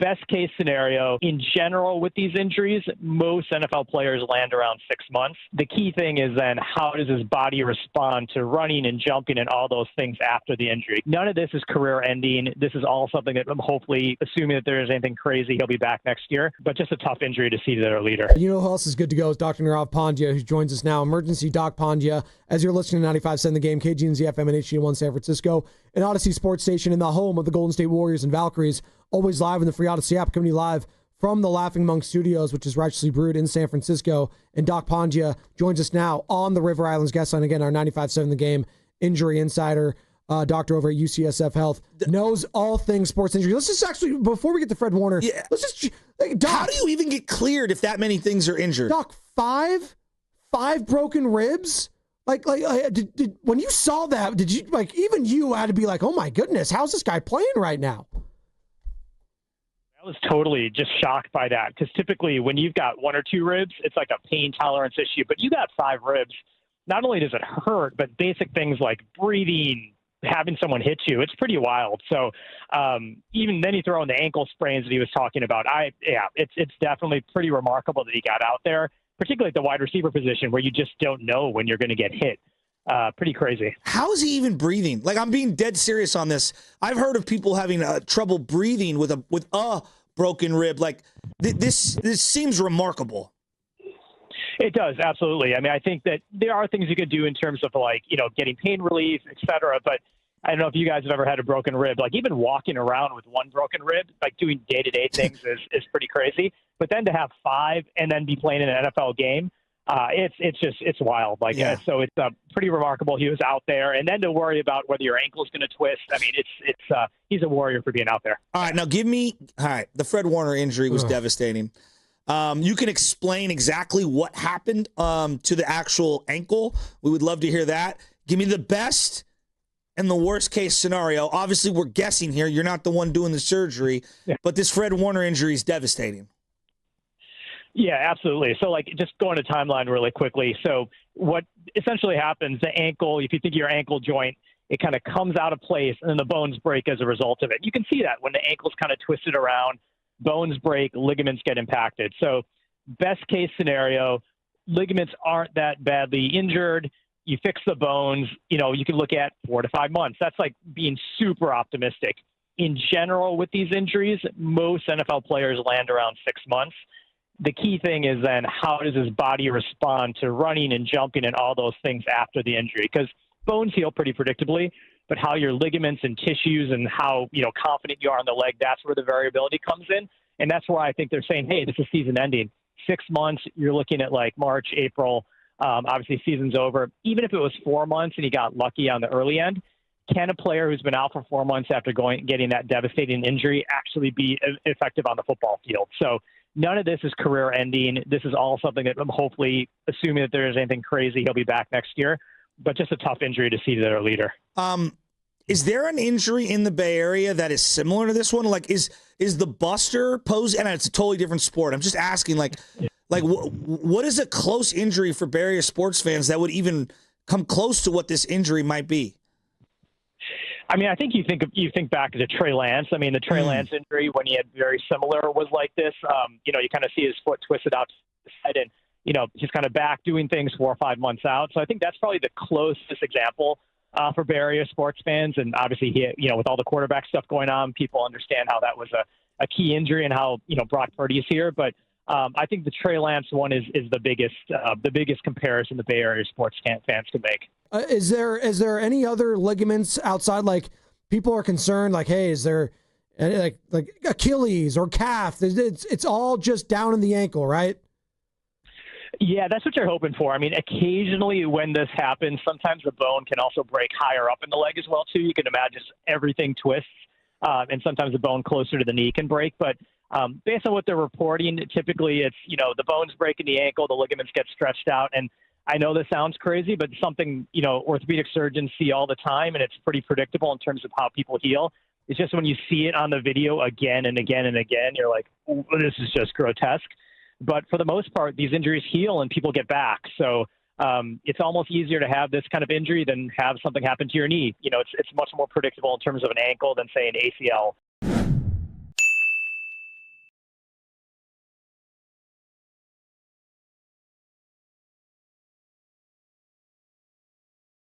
best case scenario, in general with these injuries, most NFL players land around 6 months. The key thing is then how does his body respond to running and jumping and all those things after the injury? None of this is career ending. This is all something that I'm hopefully, assuming that there is anything crazy, he'll be back next year, but just a tough injury to see to their leader. You know who else is good to go is Dr. Nirav Pandya, who joins us now. Emergency Doc Pandya, as you're listening to 95.7 The Game, KGNZ FM and HD1 San Francisco, an Odyssey Sports Station in the home of the Golden State Warriors and Valkyries, always live in the free Odyssey app, coming to you live from the Laughing Monk Studios, which is Righteously Brewed in San Francisco. And Doc Pandya joins us now on the River Islands guest line. Again, our 95.7 The Game injury insider, doctor over at UCSF Health, knows all things sports injury. Let's just actually, before we get to Fred Warner, let's just, Doc, how do you even get cleared if that many things are injured? Doc, five broken ribs? Did when you saw that, did you, even you had to be like, oh my goodness, how's this guy playing right now? I was totally just shocked by that, because typically when you've got 1 or 2 ribs, it's like a pain tolerance issue, but you got 5 ribs. Not only does it hurt, but basic things like breathing, having someone hit you, it's pretty wild. So even then you throw in the ankle sprains that he was talking about. It's definitely pretty remarkable that he got out there, particularly at the wide receiver position where you just don't know when you're going to get hit. Pretty crazy. How is he even breathing? I'm being dead serious on this. I've heard of people having trouble breathing with a broken rib. This seems remarkable. It does, absolutely. I mean, I think that there are things you could do in terms of getting pain relief, et cetera. But I don't know if you guys have ever had a broken rib. Even walking around with 1 broken rib, doing day-to-day things is pretty crazy. But then to have 5 and then be playing in an NFL game, it's wild. So it's pretty remarkable he was out there. And then to worry about whether your ankle's going to twist. I mean, he's a warrior for being out there. All right, now the Fred Warner injury was devastating. You can explain exactly what happened to the actual ankle. We would love to hear that. Give me the best and the worst case scenario. Obviously, we're guessing here. You're not the one doing the surgery, but this Fred Warner injury is devastating. Yeah, absolutely. So, just going to timeline really quickly. So what essentially happens, the ankle, if you think of your ankle joint, it kind of comes out of place and then the bones break as a result of it. You can see that when the ankle's kind of twisted around, bones break, ligaments get impacted. So best case scenario, ligaments aren't that badly injured. You fix the bones, you can look at 4 to 5 months. That's being super optimistic. In general, with these injuries, most NFL players land around 6 months. The key thing is then how does his body respond to running and jumping and all those things after the injury? Because bones heal pretty predictably, but how your ligaments and tissues and how confident you are on the leg, that's where the variability comes in. And that's why I think they're saying, hey, this is season ending. 6 months, you're looking at March, April. Obviously, season's over. Even if it was 4 months and he got lucky on the early end, can a player who's been out for 4 months after getting that devastating injury actually be effective on the football field? So none of this is career ending. This is all something that I'm hopefully, assuming that there is anything crazy, he'll be back next year. But just a tough injury to see to their leader. Is there an injury in the Bay Area that is similar to this one? Is the Buster pose? And it's a totally different sport. I'm just asking, what is a close injury for Bay Area sports fans that would even come close to what this injury might be? I mean, I think you think back to Trey Lance. I mean, the Trey Lance injury when he had very similar was like this. You kind of see his foot twisted out to the side, and he's kind of back doing things 4 or 5 months out. So I think that's probably the closest example for Bay Area sports fans. And obviously, with all the quarterback stuff going on, people understand how that was a key injury and how Brock Purdy is here. But I think the Trey Lance one is the biggest comparison the Bay Area sports fans can make. Is there any other ligaments outside? People are concerned, hey, is there like Achilles or calf? It's all just down in the ankle, right? Yeah, that's what you're hoping for. I mean, occasionally when this happens, sometimes the bone can also break higher up in the leg as well, too. You can imagine everything twists, and sometimes the bone closer to the knee can break. But based on what they're reporting, typically it's, the bones break in the ankle, the ligaments get stretched out. And I know this sounds crazy, but something, orthopedic surgeons see all the time, and it's pretty predictable in terms of how people heal. It's just when you see it on the video again and again and again, you're like, this is just grotesque. But for the most part, these injuries heal and people get back. So it's almost easier to have this kind of injury than have something happen to your knee. It's much more predictable in terms of an ankle than, say, an ACL